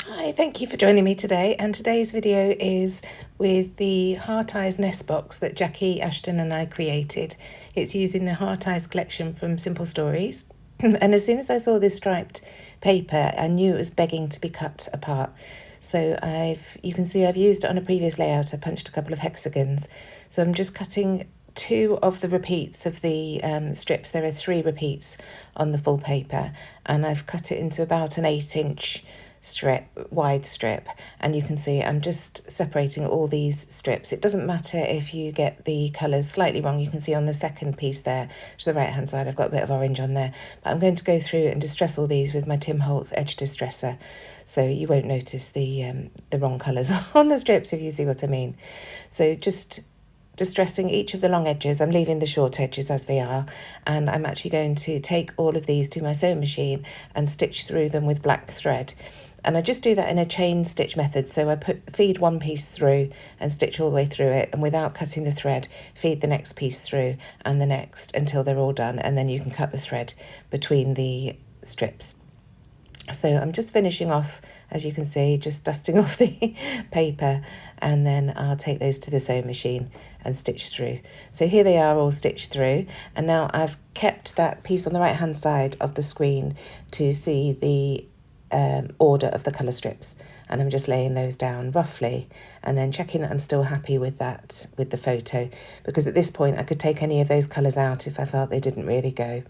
Hi, thank you for joining me today. And today's video is with the Heart Eyes nest box that Jackie Ashton and I created. It's using the Heart Eyes collection from Simple Stories. And as soon as I saw this striped paper, I knew it was begging to be cut apart. So you can see I've used it on a previous layout. I punched a couple of hexagons. So I'm just cutting two of the repeats of the strips. There are 3 repeats on the full paper, and I've cut it into about an 8-inch wide strip, and you can see I'm just separating all these strips. It doesn't matter if you get the colours slightly wrong. You can see on the second piece there to the right hand side I've got a bit of orange on there, but I'm going to go through and distress all these with my Tim Holtz edge distresser, so you won't notice the wrong colours on the strips, if you see what I mean. So just distressing each of the long edges. I'm leaving the short edges as they are, and I'm actually going to take all of these to my sewing machine and stitch through them with black thread. And I just do that in a chain stitch method. So I feed one piece through and stitch all the way through it, and without cutting the thread, feed the next piece through and the next until they're all done, and then you can cut the thread between the strips. So I'm just finishing off, as you can see, just dusting off the paper, and then I'll take those to the sewing machine and stitch through. So here they are all stitched through, and now I've kept that piece on the right hand side of the screen to see the order of the colour strips, and I'm just laying those down roughly and then checking that I'm still happy with that with the photo, because at this point I could take any of those colours out if I felt they didn't really go.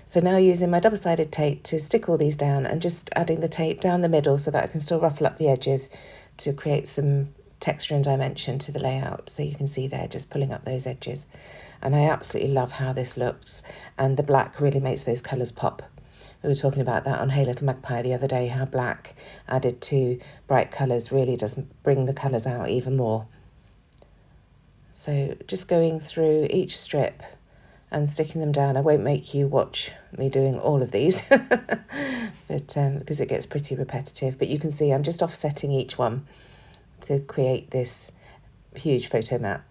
So now using my double-sided tape to stick all these down and just adding the tape down the middle so that I can still ruffle up the edges to create some texture and dimension to the layout. So you can see there, just pulling up those edges. And I absolutely love how this looks, and the black really makes those colours pop. We were talking about that on Hey Little Magpie the other day, how black added to bright colours really does bring the colours out even more. So just going through each strip and sticking them down. I won't make you watch me doing all of these, but because it gets pretty repetitive. But you can see I'm just offsetting each one to create this huge photo mat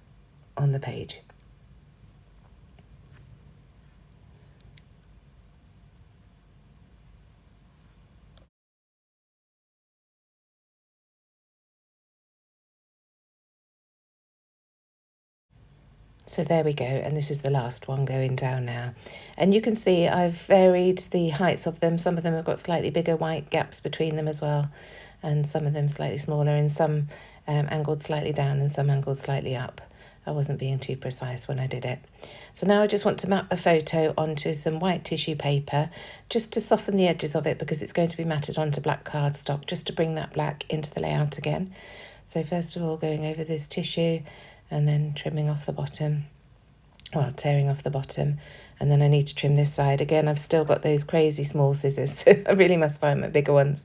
on the page. So there we go, and this is the last one going down now. And you can see I've varied the heights of them. Some of them have got slightly bigger white gaps between them as well, and some of them slightly smaller, and some angled slightly down and some angled slightly up. I wasn't being too precise when I did it. So now I just want to map the photo onto some white tissue paper just to soften the edges of it, because it's going to be matted onto black cardstock, just to bring that black into the layout again. So first of all, going over this tissue and then trimming off the bottom, well, tearing off the bottom, and then I need to trim this side. Again, I've still got those crazy small scissors, so I really must find my bigger ones.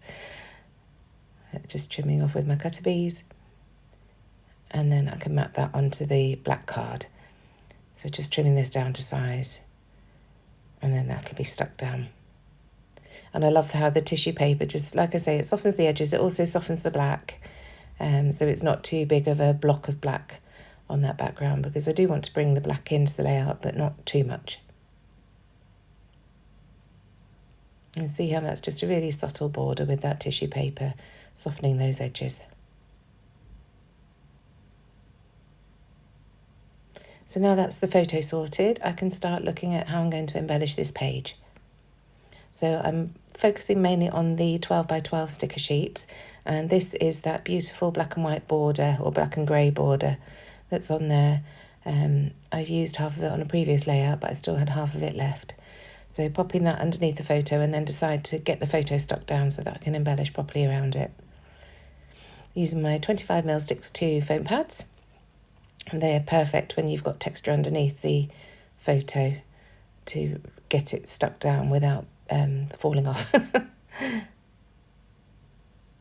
Just trimming off with my cutter bees, and then I can map that onto the black card. So just trimming this down to size, and then that'll be stuck down. And I love how the tissue paper, just like I say, it softens the edges, it also softens the black, so it's not too big of a block of black on that background, because I do want to bring the black into the layout, but not too much. And see how that's just a really subtle border with that tissue paper, softening those edges. So now that's the photo sorted, I can start looking at how I'm going to embellish this page. So I'm focusing mainly on the 12 by 12 sticker sheet, and this is that beautiful black and white border, or black and grey border, that's on there. I've used half of it on a previous layout, but I still had half of it left. So popping that underneath the photo, and then decide to get the photo stuck down so that I can embellish properly around it. Using my 25mm Sticks 2 foam pads, and they are perfect when you've got texture underneath the photo to get it stuck down without falling off.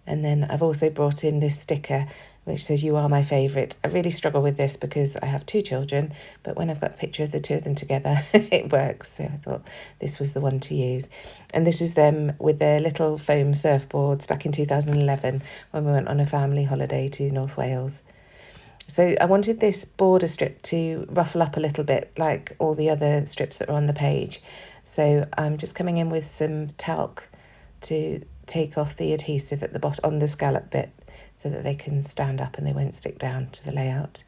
And then I've also brought in this sticker which says "You are my favourite." I really struggle with this because I have 2 children, but when I've got a picture of the 2 of them together, it works. So I thought this was the one to use. And this is them with their little foam surfboards back in 2011 when we went on a family holiday to North Wales. So I wanted this border strip to ruffle up a little bit like all the other strips that are on the page. So I'm just coming in with some talc to take off the adhesive at the bottom on the scallop bit so that they can stand up and they won't stick down to the layout.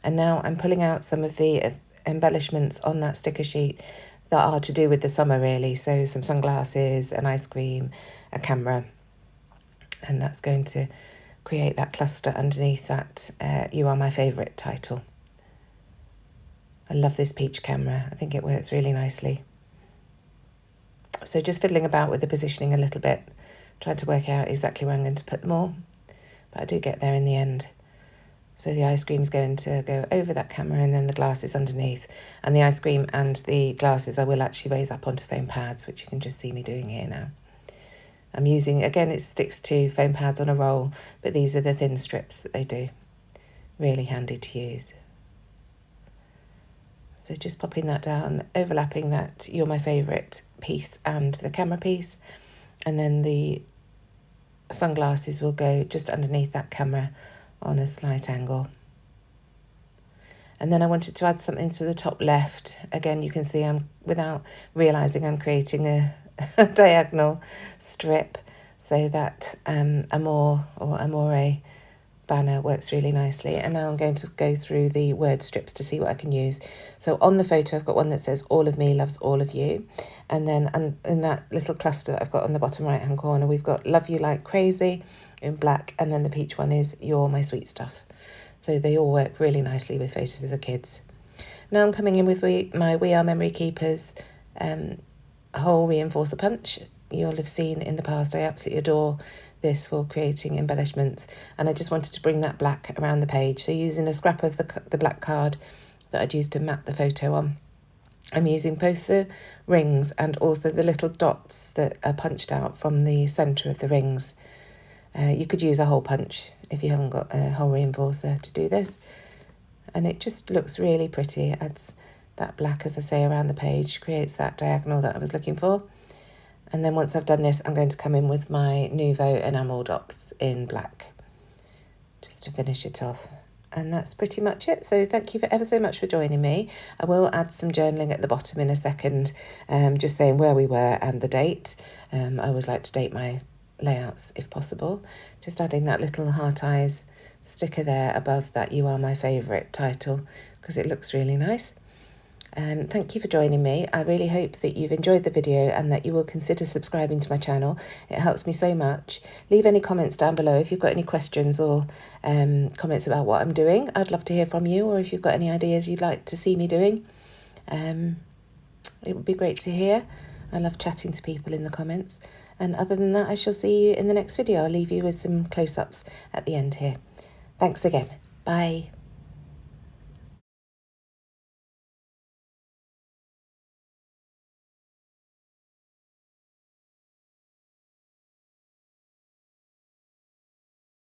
And now I'm pulling out some of the embellishments on that sticker sheet that are to do with the summer really. So some sunglasses, an ice cream, a camera, and that's going to create that cluster underneath that You Are My Favourite title. I love this peach camera. I think it works really nicely. So just fiddling about with the positioning a little bit, trying to work out exactly where I'm going to put them all, but I do get there in the end. So the ice cream's going to go over that camera and then the glasses underneath. And the ice cream and the glasses I will actually raise up onto foam pads, which you can just see me doing here now. I'm using, again, it sticks to foam pads on a roll, but these are the thin strips that they do. Really handy to use. So just popping that down, overlapping that You're My Favourite piece and the camera piece. And then the sunglasses will go just underneath that camera on a slight angle. And then I wanted to add something to the top left. Again, you can see I'm, without realising, I'm creating a diagonal strip so that Amore or Amore banner works really nicely. And now I'm going to go through the word strips to see what I can use. So on the photo I've got one that says all of me loves all of you, and then in that little cluster that I've got on the bottom right hand corner we've got love you like crazy in black, and then the peach one is you're my sweet stuff. So they all work really nicely with photos of the kids. Now I'm coming in with my We Are Memory Keepers hole reinforcer punch. You'll have seen in the past I absolutely adore this for creating embellishments, and I just wanted to bring that black around the page. So using a scrap of the black card that I'd used to map the photo on, I'm using both the rings and also the little dots that are punched out from the centre of the rings. You could use a hole punch if you haven't got a hole reinforcer to do this, and it just looks really pretty. It adds that black, as I say, around the page, creates that diagonal that I was looking for. And then once I've done this, I'm going to come in with my Nouveau enamel dots in black just to finish it off. And that's pretty much it. So thank you ever so much for joining me. I will add some journaling at the bottom in a second, just saying where we were and the date. I always like to date my layouts if possible. Just adding that little heart eyes sticker there above that You Are My Favourite title because it looks really nice. Thank you for joining me. I really hope that you've enjoyed the video and that you will consider subscribing to my channel. It helps me so much. Leave any comments down below if you've got any questions or comments about what I'm doing. I'd love to hear from you, or if you've got any ideas you'd like to see me doing. It would be great to hear. I love chatting to people in the comments. And other than that, I shall see you in the next video. I'll leave you with some close-ups at the end here. Thanks again. Bye.